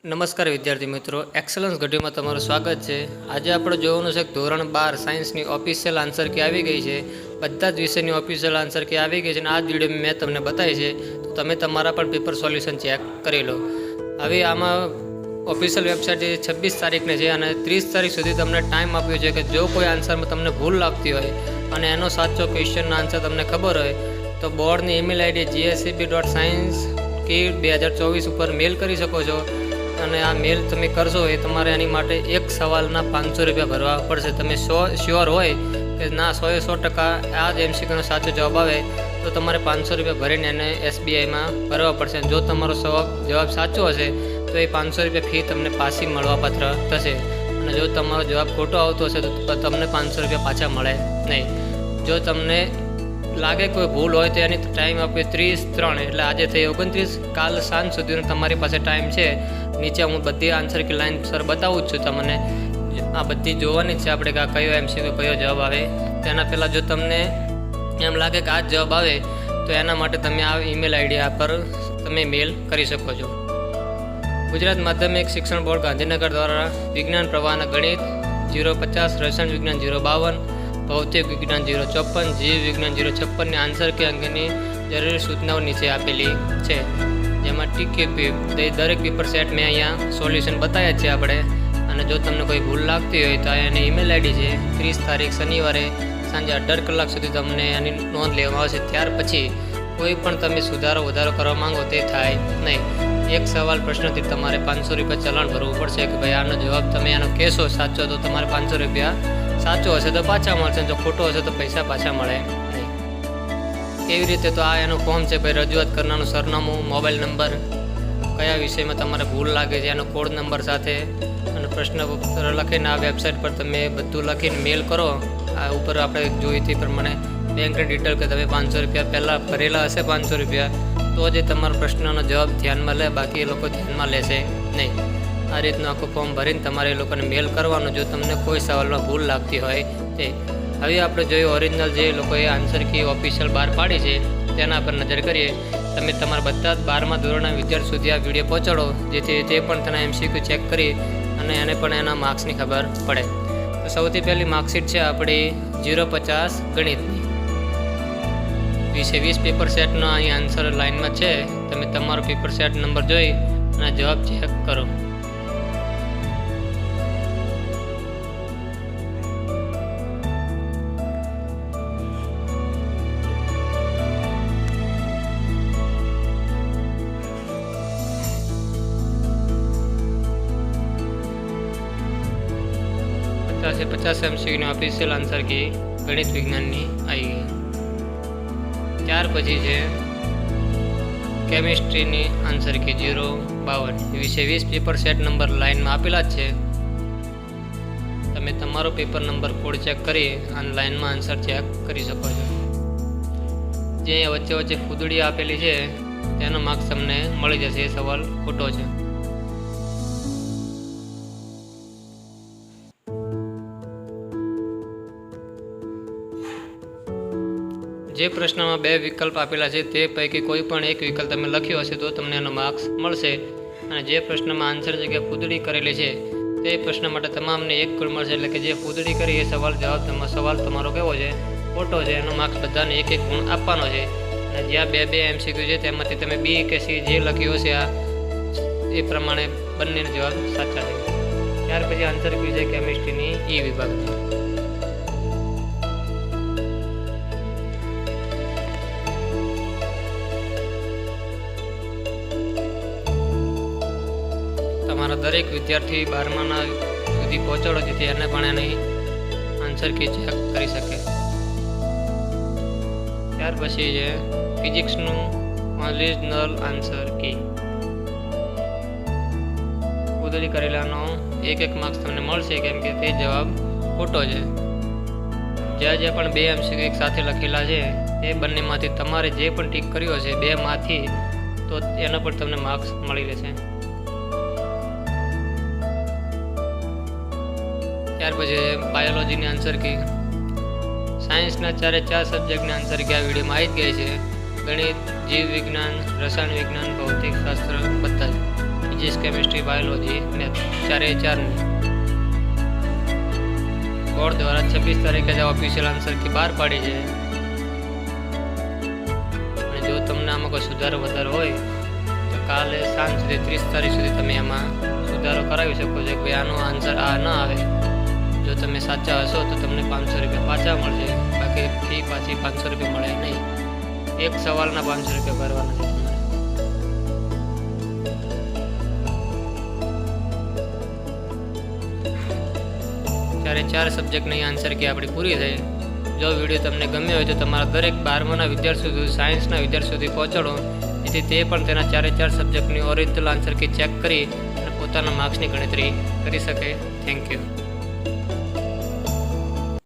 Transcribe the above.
નમસ્કાર વિદ્યાર્થી મિત્રો, એક્સલન્સ ઘડીમાં તમારું સ્વાગત છે। આજે આપણે જોવાનું છે કે ધોરણ 12 સાયન્સની ઓફિશિયલ આન્સર કી આવી ગઈ છે। બધા જ વિષયની ઓફિશિયલ આન્સર કી આવી ગઈ છે અને આ જ વિડીયો મેં તમને બતાવી છે, તો તમે તમારા પણ પેપર સોલ્યુશન ચેક કરી લો। હવે આમાં ઓફિશિયલ વેબસાઇટ 26 તારીખને છે અને 30 તારીખ સુધી તમને ટાઈમ આપ્યો છે કે જો કોઈ આન્સરમાં તમને ભૂલ લાગતી હોય અને એનો સાચો ક્વેશ્ચનનો આન્સર તમને ખબર હોય તો બોર્ડની ઈમેલ આઈડી gscb.science@2024 ઉપર મેલ કરી શકો છો અને આ મેલ તમે કરશો એ તમારે એની માટે એક સવાલના 500 રૂપિયા ભરવા પડશે। તમે શ્યોર હોય કે ના 100% આ જ MCQનો સાચો જવાબ આવે તો તમારે 500 રૂપિયા ભરીને એને SBIમાં ભરવા પડશે। જો તમારો જવાબ સાચો હશે તો એ 500 રૂપિયા ફી તમને પાછી મળવાપાત્ર થશે અને જો તમારો જવાબ ખોટો આવતો હશે તો તમને 500 રૂપિયા પાછા મળે નહીં। જો તમને લાગે કોઈ ભૂલ હોય તો એની ટાઈમ આપે 30/3 એટલે આજે થઈ 29, કાલ સાંજ સુધીનો તમારી પાસે ટાઈમ છે। નીચે હું બધી આન્સર કી લાઈન સર બતાવું જ છું તમને, આ બધી જોવાની જ છે આપણે કે આ કયો MCQ કયો જવાબ આવે। તેના પહેલાં જો તમને એમ લાગે કે આ જ જવાબ આવે તો એના માટે તમે આ ઈમેલ આઈડી પર તમે મેલ કરી શકો છો। ગુજરાત માધ્યમિક શિક્ષણ બોર્ડ ગાંધીનગર દ્વારા વિજ્ઞાન પ્રવાહના ગણિત 050, રસાયણ વિજ્ઞાન 052, ભૌતિક વિજ્ઞાન 054, જીવ વિજ્ઞાન 056ની આન્સર કે અંગેની જરૂરી સૂચનાઓ નીચે આપેલી છે, જેમાં TQP દરેક પેપર સેટ મેં અહીંયા સોલ્યુશન બતાવ્યા છે આપણે। અને જો તમને કોઈ ભૂલ લાગતી હોય તો એની ઈમેલ આઈડી છે 30 તારીખ શનિવારે સાંજે 18 કલાક સુધી તમને એની નોંધ લેવામાં આવશે। ત્યાર પછી કોઈ પણ તમે સુધારો વધારો કરવા માંગો તે થાય નહીં। એક સવાલ પ્રશ્નથી તમારે 500 રૂપિયા ચલણ ભરવું પડશે કે ભાઈ આનો જવાબ તમે એનો કહેશો સાચો તો તમારે 500 રૂપિયા, સાચો હશે તો પાછા મળશે, જો ખોટો હશે તો પૈસા પાછા મળે નહીં। કેવી રીતે તો આ એનું ફોર્મ છે ભાઈ, રજૂઆત કરનારનું સરનામું, મોબાઈલ નંબર, કયા વિષયમાં તમારે ભૂલ લાગે છે એનો કોડ નંબર સાથે અને પ્રશ્નપત્ર લખીને આ વેબસાઇટ પર તમે બધું લખીને મેલ કરો। આ ઉપર આપણે જોઈ તે પ્રમાણે બેંકની ડિટેલ કે તમે 500 રૂપિયા પહેલાં ભરેલા હશે 500 રૂપિયા તો જ તમારા પ્રશ્નનો જવાબ ધ્યાનમાં લે, બાકી એ લોકો ધ્યાનમાં લેશે નહીં। આ રીતનું આખું ફોર્મ ભરીને તમારે એ લોકોને મેલ કરવાનું જો તમને કોઈ સવાલમાં ભૂલ લાગતી હોય તે। હવે આપણે જોયું ઓરિજિનલ જે લોકોએ આન્સર કી ઓફિશિયલ બહાર પાડી છે તેના પર નજર કરીએ। તમે તમારા બધા જ 12મા ધોરણના વિદ્યાર્થી સુધી આ વિડીયો પહોંચાડો જેથી તે પણ તેના MCQ ચેક કરી અને એને પણ એના માર્ક્સની ખબર પડે। તો સૌથી પહેલી માર્કશીટ છે આપણી 050 ગણિતની, વિશે 20 પેપર સેટનો અહીં આન્સર લાઇનમાં છે। તમે તમારો પેપર સેટ નંબર જોઈ અને જવાબ ચેક કરો। से 50 MCQની ઓફિશિયલ આન્સર કી ગણિત વિજ્ઞાનની આવી ગઈ। ત્યાર પછી છે કેમિસ્ટ્રીની આન્સર કી 052, વિશે 20 પેપર સેટ નંબર લાઇનમાં આપેલા જ છે। તમે તમારો પેપર નંબર કોડ ચેક કરી અને લાઇનમાં આન્સર ચેક કરી શકો છો। જે વચ્ચે વચ્ચે ફૂદડી આપેલી છે તેનો માર્ક્સ તમને મળી જશે, એ સવાલ ખોટો છે। જે પ્રશ્નમાં 2 વિકલ્પ આપેલા છે તે પૈકી કોઈ પણ એક વિકલ્પ તમે લખ્યો હશે તો તમને એનો માર્ક્સ મળશે અને જે પ્રશ્નમાં આન્સર જગ્યાએ ફૂદડી કરેલી છે તે પ્રશ્ન માટે તમામને 1 ગુણ મળશે। એટલે કે જે ફૂદડી કરી એ સવાલ તમારો કેવો છે, ખોટો છે, એનો માર્ક્સ બધાને 1 ગુણ આપવાનો છે। અને જ્યાં 2 MCQ છે તેમાંથી તમે B કે C જે લખ્યું હશે આ એ પ્રમાણે બંનેનો જવાબ સાચા છે। ત્યાર પછી આન્સર કી છે કેમિસ્ટ્રીની E વિભાગની। તમારા દરેક વિદ્યાર્થી 12માના સુધી પહોંચાડો જેથી એને પણ એની આન્સર કી ચેક કરી શકે। ત્યાર પછી છે ફિઝિક્સનું ઓરિજિનલ આન્સર કી, ફૂદડી કરેલાનો 1 માર્ક્સ તમને મળશે કેમ કે તે જવાબ ખોટો છે। જ્યાં પણ 2 MCQ એક સાથે લખેલા છે તે બંનેમાંથી તમારે જે પણ ટીક કર્યો હશે 2માંથી તો એના પર તમને માર્ક્સ મળી રહેશે। ત્યાર પછી બાયોલોજીની આન્સર કી, સાયન્સના 4 સબ્જેક્ટની આન્સર કી આ વિડીયોમાં આવી જ ગઈ છે। ગણિત, જીવ વિજ્ઞાન, રસાયણ વિજ્ઞાન, ભૌતિક શાસ્ત્ર બધા જ। ફિઝિક્સ, કેમિસ્ટ્રી, બાયોલોજી, મેથ 4/4ની બોર્ડ દ્વારા 26 તારીખે જ ઓફિશિયલ આન્સર કી બહાર પાડી છે. અને જો તમને આમાં કોઈ સુધારો વધારો હોય તો કાલે સાંજ સુધી 30 તારીખ સુધી તમે એમાં સુધારો કરાવી શકો છો કે આનો આન્સર આ ન આવે. જો તમે સાચા હશો તો તમને 500 રૂપિયા પાછા મળશે, બાકી ફી પાછી 500 રૂપિયા મળે નહીં. એક સવાલના 500 રૂપિયા ભરવાના છે તમારે. ત્યારે 4 સબ્જેક્ટની આન્સર કી આપણી પૂરી થઈ. જો વિડીયો તમને ગમ્યો હોય તો તમારા દરેક 12માના વિદ્યાર્થીઓ સુધી, સાયન્સના વિદ્યાર્થીઓ સુધી પહોંચાડો, જેથી તે પણ તેના 4/4 સબ્જેક્ટની ઓરિજિનલ આન્સર કી ચેક કરી અને પોતાના માર્ક્સની ગણતરી કરી શકે. Thank you.